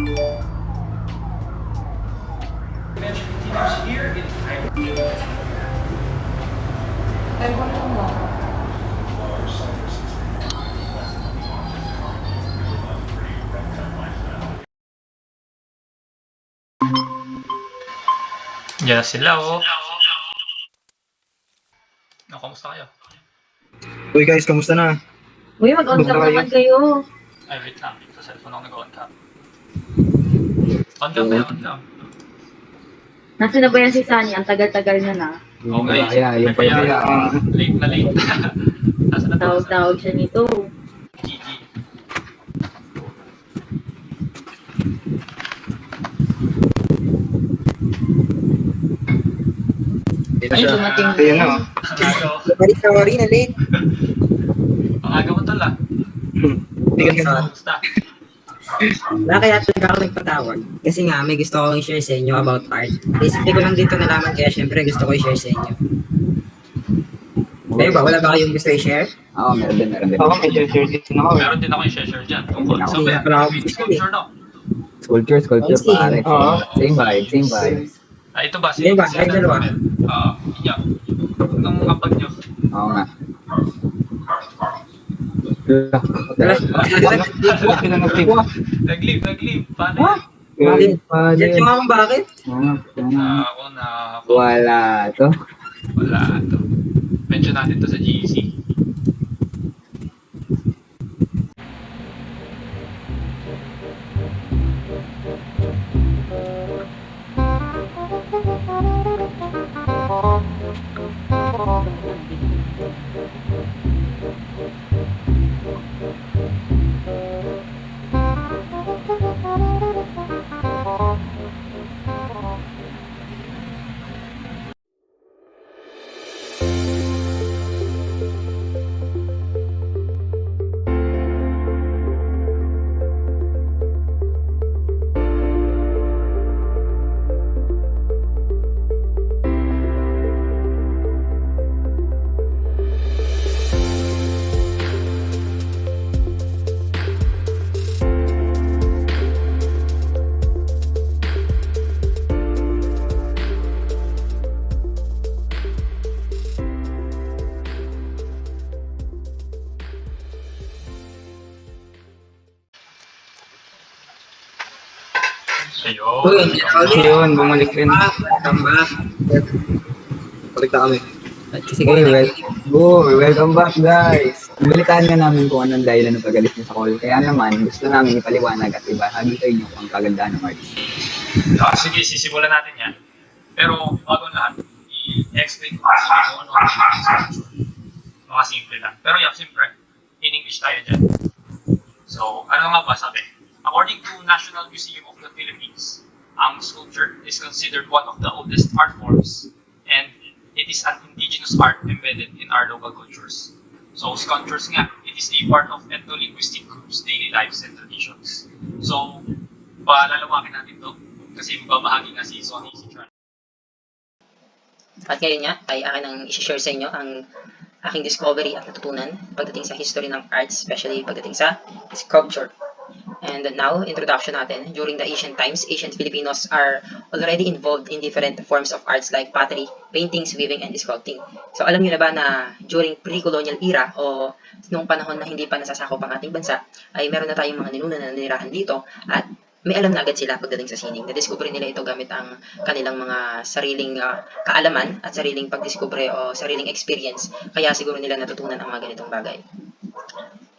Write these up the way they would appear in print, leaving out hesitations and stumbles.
Diyan sila, oh. Kamusta kayo? Uy guys, kamusta na? Uy, mag-on cam naman kayo. Ay, wait lang. Sa cellphone ako nag-on cam. On cam ba yun? On cam. Nasaan na ba yan si Sunny? Ang tagal-tagal na na. Okay. Yung pala. Late na late. Nasaan na to? Tawag-tawag siya nito. GG. Ay, dumating na. Ayun na. Hello. Sorry na late. Ang aga mo tala. Hindi ka Kamusta? Kaya talaga ako nagpatawag. Kasi nga, may gusto akong i-share sa inyo about art. Basically ko lang dito nalaman kaya syempre gusto ko i-share sa inyo. Kayo ba? Wala ba kayong gusto i-share? Oo, meron din. Ako may share din ako. Meron din ako yung share dyan. Tungkol sa Hindi na pala ako gusto sculpture, no? Sculpture, Sige. pare. Oo. Same vibe. Ah, ito ba? Hindi ba? Ay, dalawa. Yeah. Ang kapag nyo. Oo nga. Nag-leave. Paano yan? Diyan yung mga bakit? Ako na ako. Wala to. Wala to. Mention natin to sa GEC. Ayun, bumalik rin. Welcome back. Balik na kami. Kasi Uy, kayo welcome back guys. Balitaan nga namin kung anong dahilan ng pagalit niyo sa call. Kaya naman, gusto namin ipaliwanag at ibahagi sa inyo ang kagandahan ng arts. Sige, sisimulan natin yan. Pero bago lahat, i-explain ko kung ano ang sculpture. Mga simple lang. Pero yeah, siyempre, in English tayo dyan. So, ano nga ba sabi? According to National Museum of the Philippines, ang sculpture is considered one of the oldest art forms, and it is an indigenous art embedded in our local cultures. So, sculptures nga, it is a part of ethno-linguistic groups' daily lives and traditions. So, palalawakin natin to kasi magbabahagi nga si Sonny, si Charlie. At ngayon nga ay akin ang i-share sa inyo ang aking discovery at natutunan pagdating sa history ng arts, especially pagdating sa sculpture. And now, introduction natin. During the ancient times, ancient Filipinos are already involved in different forms of arts like pottery, paintings, weaving, and sculpting. So alam niyo na ba na during pre-colonial era o nung panahon na hindi pa nasasakop ang ating bansa, ay meron na tayong mga ninuno na nanirahan dito at may alam na agad sila pagdating sa sining. Na-discover nila ito gamit ang kanilang mga sariling kaalaman at sariling pagdiskubre o sariling experience. Kaya siguro nila natutunan ang mga ganitong bagay.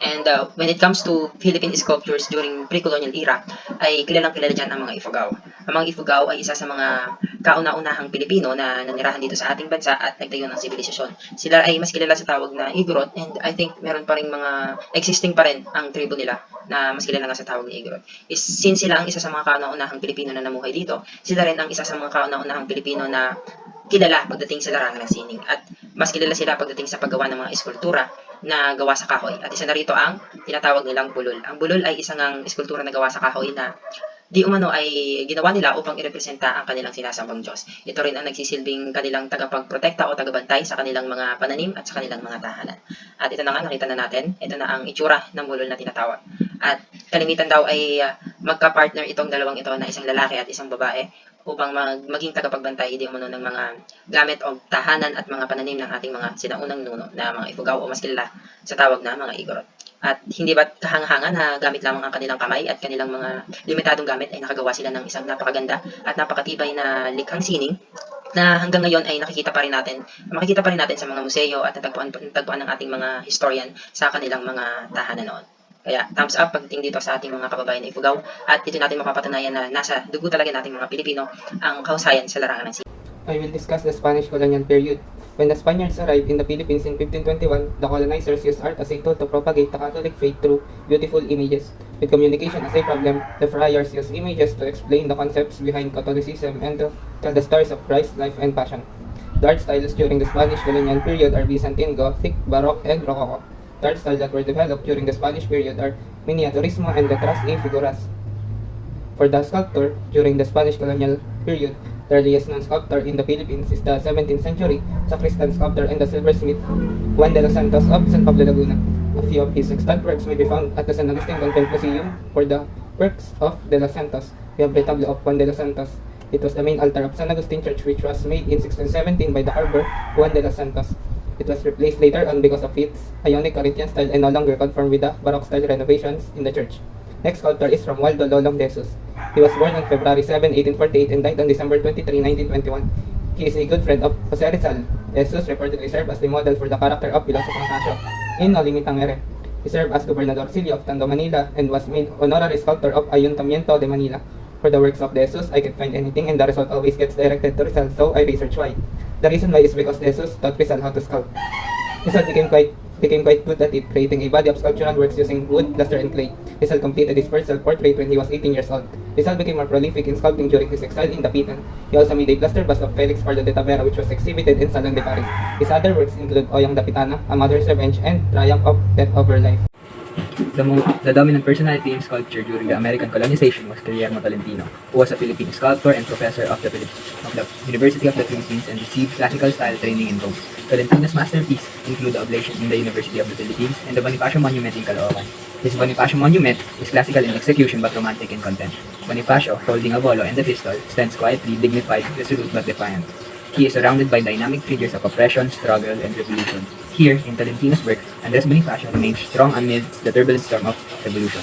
And when it comes to Philippine sculptures during pre-colonial era, ay kilalang-kilala dyan ang mga Ifugao. Ang mga Ifugao ay isa sa mga kauna-unahang Pilipino na nanirahan dito sa ating bansa at nagtayo ng sibilisasyon. Sila ay mas kilala sa tawag na Igorot, and I think meron pa rin mga existing pa rin ang tribo nila na mas kilala nga sa tawag ni Igorot. Since sila ang isa sa mga kauna-unahang Pilipino na namuhay dito, sila rin ang isa sa mga kauna-unahang Pilipino na kilala pagdating sa larangan ng sining. At mas kilala sila pagdating sa paggawa ng mga eskultura na gawa sa kahoy. At isa na rito ang tinatawag nilang bulol. Ang bulol ay isang eskultura na gawa sa kahoy na di umano ay ginawa nila upang irepresenta ang kanilang sinasambang Diyos. Ito rin ang nagsisilbing kanilang tagapagprotekta o tagabantay sa kanilang mga pananim at sa kanilang mga tahanan. At ito na nga, nakita na natin, ito na ang itsura ng bulol na tinatawag. At kalimitan daw ay magka-partner itong dalawang ito na isang lalaki at isang babae upang maging tagapagbantay di umano ng mga gamit o tahanan at mga pananim ng ating mga sinaunang nuno na mga Ifugao o mas kilala sa tawag na mga Igorot. At hindi ba kahanga-hanga na gamit lamang ang kanilang kamay at kanilang mga limitadong gamit ay nakagawa sila ng isang napakaganda at napakatibay na likhang sining na hanggang ngayon ay makikita pa rin natin sa mga museo at natagpuan ng ating mga historian sa kanilang mga tahanan noon. Kaya thumbs up pagdating dito sa ating mga kababayan na Ifugao at dito natin mapapatunayan na nasa dugo talaga nating mga Pilipino ang kahusayan sa larangan ng I will discuss the Spanish colonial period. When the Spaniards arrived in the Philippines in 1521, the colonizers used art as a tool to propagate the Catholic faith through beautiful images. With communication as a problem, the friars used images to explain the concepts behind Catholicism and to tell the stories of Christ's life and passion. The art styles during the Spanish colonial period are Byzantine, Gothic, Baroque, and Rococo. The art styles that were developed during the Spanish period are Miniaturismo and Letras y Figuras. For the sculptor, during the Spanish colonial period, the earliest known sculptor in the Philippines is the 17th century sacristan sculptor and the silversmith Juan de los Santos of San Pablo, Laguna. A few of his extant works may be found at the San Agustin Convent Museum. For the works of de los Santos, we have the tableau of Juan de los Santos. It was the main altar of San Agustin Church, which was made in 1617 by the arbor Juan de los Santos. It was replaced later on because of its Ionic Corinthian style and no longer conformed with the Baroque style renovations in the church. Next sculptor is Romualdo Lolong de Jesus. He was born on February 7, 1848 and died on December 23, 1921. He is a good friend of Jose Rizal. Jesus reportedly served as the model for the character of Piloso Pantasio in No Limitangere. He served as Gobernadorcillo of Tondo, Manila and was made honorary sculptor of Ayuntamiento de Manila. For the works of Jesus, I can find anything and the result always gets directed to Rizal, so I research why. The reason why is because Jesus taught Rizal how to sculpt. Rizal became quite good at it, creating a body of sculptural works using wood, plaster, and clay. Rizal completed his first self-portrait when he was 18 years old. Rizal became more prolific in sculpting during his exile in Dapitan. He also made a plaster bust of Felix Pardo de Tavera, which was exhibited in Salon de Paris. His other works include Oyong Dapitana, A Mother's Revenge, and Triumph of Death Over Life. The dominant personality in sculpture during the American colonization was Guillermo Tolentino, who was a Filipino sculptor and professor of the University of the Philippines and received classical style training in Rome. Tolentino's masterpieces include the Oblation in the University of the Philippines and the Bonifacio Monument in Caloocan. His Bonifacio Monument is classical in execution but romantic in content. Bonifacio, holding a bolo and a pistol, stands quietly, dignified, resolute but defiant. He is surrounded by dynamic figures of oppression, struggle, and revolution. Here, in Tolentino's work, Andres Bonifacio remains strong amidst the turbulent storm of revolution.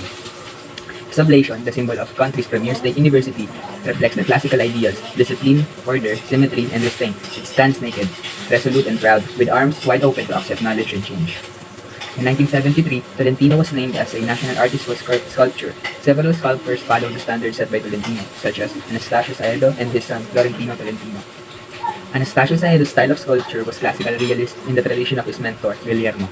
His oblation, the symbol of country's premier state university, reflects the classical ideals, discipline, order, symmetry, and restraint. It stands naked, resolute and proud, with arms wide open to accept knowledge and change. In 1973, Tolentino was named as a national artist for sculpture. Several sculptors followed the standards set by Tolentino, such as Anastasio Saedo and his son, Florentino Tolentino. Anastasio Saedo's style of sculpture was classical realist in the tradition of his mentor, Guillermo.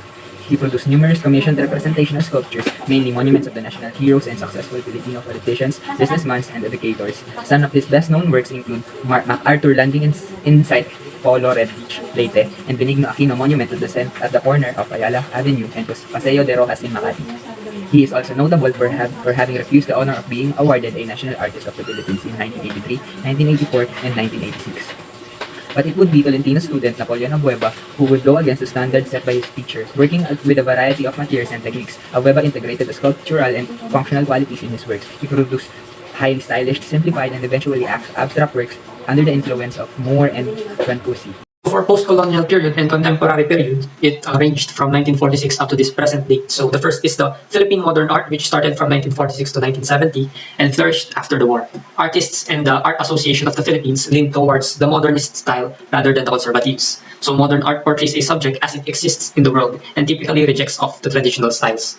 He produced numerous commissioned representational sculptures, mainly monuments of the national heroes and successful Filipino politicians, businessmen, and educators. Some of his best-known works include MacArthur Landing inside Polo Red Beach, Leyte, and Benigno Aquino Monument at the corner of Ayala Avenue and Paseo de Rojas in Makati. He is also notable for having refused the honor of being awarded a National Artist of the Philippines in 1983, 1984, and 1986. But it would be Tolentino's student, Napoleon Abueva, who would go against the standards set by his teachers. Working with a variety of materials and techniques, Abueva integrated the sculptural and functional qualities in his works. He produced highly stylish, simplified, and eventually abstract works under the influence of Moore and Brancusi. For post-colonial period and contemporary period, it ranged from 1946 up to this present date. So the first is the Philippine modern art, which started from 1946 to 1970 and flourished after the war. Artists and the Art Association of the Philippines leaned towards the modernist style rather than the conservatives. So modern art portrays a subject as it exists in the world and typically rejects of the traditional styles.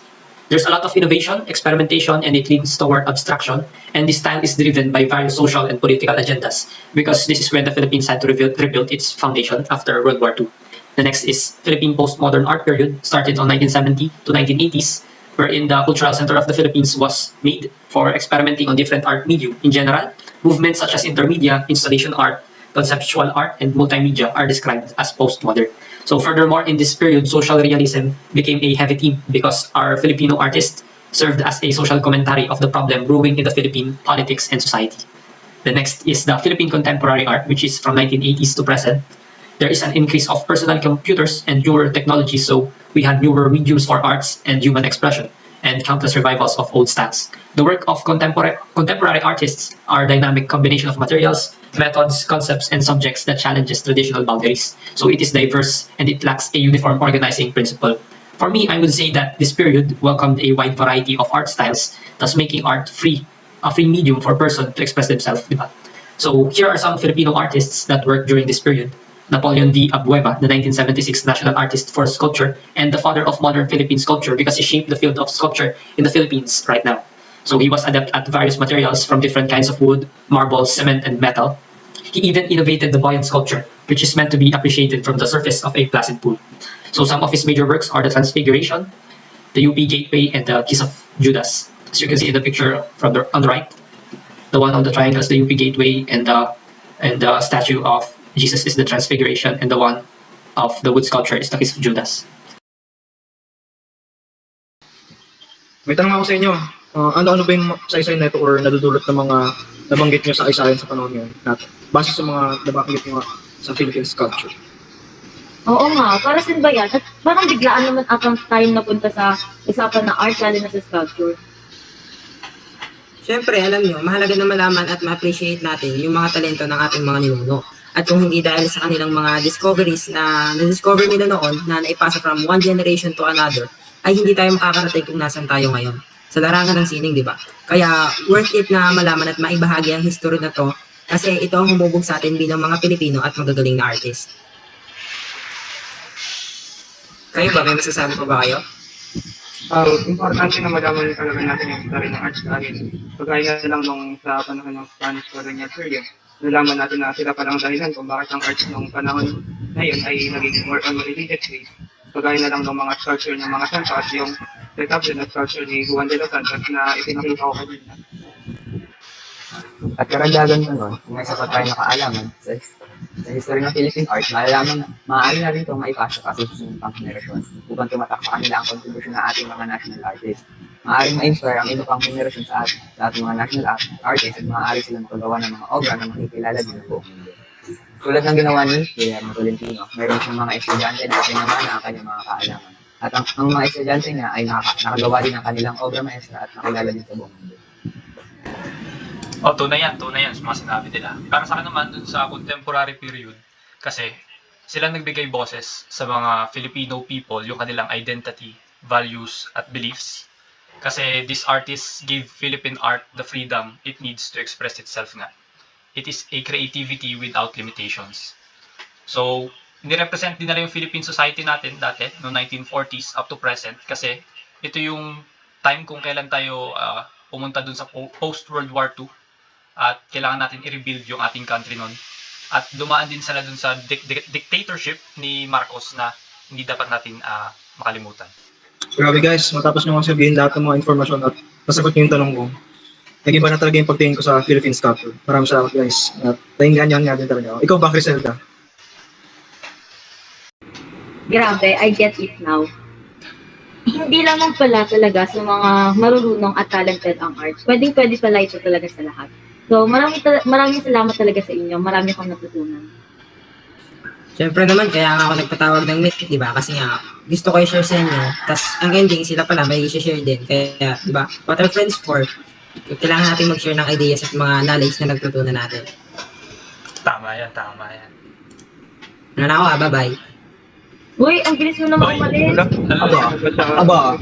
There's a lot of innovation, experimentation, and it leads toward abstraction. And this style is driven by various social and political agendas because this is when the Philippines had to rebuild its foundation after World War II. The next is Philippine postmodern art period, started on 1970 to 1980s, wherein the cultural center of the Philippines was made for experimenting on different art medium. In general, movements such as intermedia, installation art, conceptual art, and multimedia are described as postmodern. So furthermore, in this period, social realism became a heavy theme because our Filipino artists served as a social commentary of the problem brewing in the Philippine politics and society. The next is the Philippine contemporary art, which is from 1980s to present. There is an increase of personal computers and newer technologies, so we had newer mediums for arts and human expression. and countless revivals of old styles. The work of contemporary artists are a dynamic combination of materials, methods, concepts, and subjects that challenges traditional boundaries. So it is diverse and it lacks a uniform organizing principle. For me, I would say that this period welcomed a wide variety of art styles, thus making art a free medium for a person to express themselves. Diba? So here are some Filipino artists that worked during this period. Napoleon D. Abueva, the 1976 national artist for sculpture and the father of modern Philippine sculpture because he shaped the field of sculpture in the Philippines right now. So he was adept at various materials from different kinds of wood, marble, cement, and metal. He even innovated the buoyant sculpture, which is meant to be appreciated from the surface of a placid pool. So some of his major works are the Transfiguration, the UP Gateway, and the Kiss of Judas. As you can see in the picture on the right, the one on the triangle is the UP Gateway, and the statue of Jesus is the Transfiguration, and the one of the wood sculpture is the Kiss of Judas. May tanong ako sa inyo. Ano-ano ba yung isa-isa na ito or nadudulot ng mga nabanggit nyo sa isa-isa sa panahon ngayon natin? Base sa mga nabanggit nyo sa Philippine sculpture. Oo nga, para saan ba yan? At parang biglaan naman atang tayong napunta sa usapan na art, lalo na sa sculpture. Siyempre, alam nyo, mahalaga na malaman at ma-appreciate natin yung mga talento ng ating mga ninuno. At kung hindi dahil sa kanilang mga discoveries na na-discover nila noon na naipasa from one generation to another, ay hindi tayo makakarating kung nasan tayo ngayon. Sa larangan ng sining, di ba? Kaya worth it na malaman at maibahagi ang history na to kasi ito ang humubog sa atin bilang mga Pilipino at magagaling na artist. Kayo ba? May masasabi pa ba kayo? Importante na malaman talaga natin yung history ng arts dahil pagkaya lang nung sa panahon ng Spanish colonial period, nalaman natin na sila palang dahilan kung bakit ang arts nung panahon na yun ay naging more on religious based. Pagkaya na lang ng mga sculpture ng mga santo at yung retablo na sculpture ni Juan de los Santos na ipinakita ko kanina. At karagdagan pa nun, kung may sapat tayo nakaalaman sa history ng Philippine art, maaari na rin itong maipasa sa susunod pang henerasyon upang tumatak sa kanila ang kontribusyon ng ating mga national artists. Maaaring ma-inspire ang iba pang henerasyon sa ating mga national artists at maaari silang makagawa ng mga obra na makikilala din ng buong mundo. Tulad ng ginawa ni Guillermo Tolentino, mayroon siyang mga estudyante na pinamana ang kanyang mga kaalaman. At ang mga estudyante niya ay nakagawa din ng kanilang obra maestra at nakilala din sa buong mundo. Tunay yan sa mga sinabi nila. Para sa akin naman, dun sa contemporary period, kasi sila nagbigay boses sa mga Filipino people, yung kanilang identity, values, at beliefs. Kasi these artists gave Philippine art the freedom it needs to express itself nga. It is a creativity without limitations. So, nirepresent din nila yung Philippine society natin dati, no 1940s up to present, kasi ito yung time kung kailan tayo pumunta dun sa post-World War II at kailangan natin i-rebuild yung ating country nun. At dumaan din sila dun sa dictatorship ni Marcos na hindi dapat natin makalimutan. Grabe guys, matapos nyo sabihin lahat ng mga informasyon at nasagot nyo yung tanong ko. Naging ba na talaga yung pagtingin ko sa Philippine sculpture. Maraming salamat guys. At nainganyan nga din talaga ako. Ikaw ba, Criselda? Grabe, I get it now. Hindi lamang pala talaga sa mga marurunong at talented ang art. Pwede pala ito talaga sa lahat. So, maraming salamat talaga sa inyo. Marami akong natutunan. Siyempre naman, kaya nga ako nagpatawag ng meet, di ba? Kasi nga, gusto ko i-share sa inyo. Tapos, ang ending, sila pala may i-share din. Kaya, di ba? What are friends for? Kailangan natin mag-share ng ideas at mga knowledge na nagtutunan natin. Tama yan. Ano na ako, bye-bye. Uy, ang bilis mo naman umalis. Aba.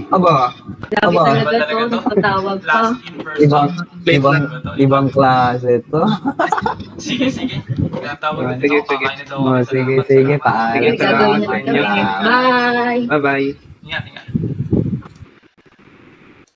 Grabe talaga to, nagpatawag pa. Last in person. Ibang klase to. Sige. Tawag Sige. Sige, paalam. Gagawin na lang kami. Bye! Bye-bye. Ingat.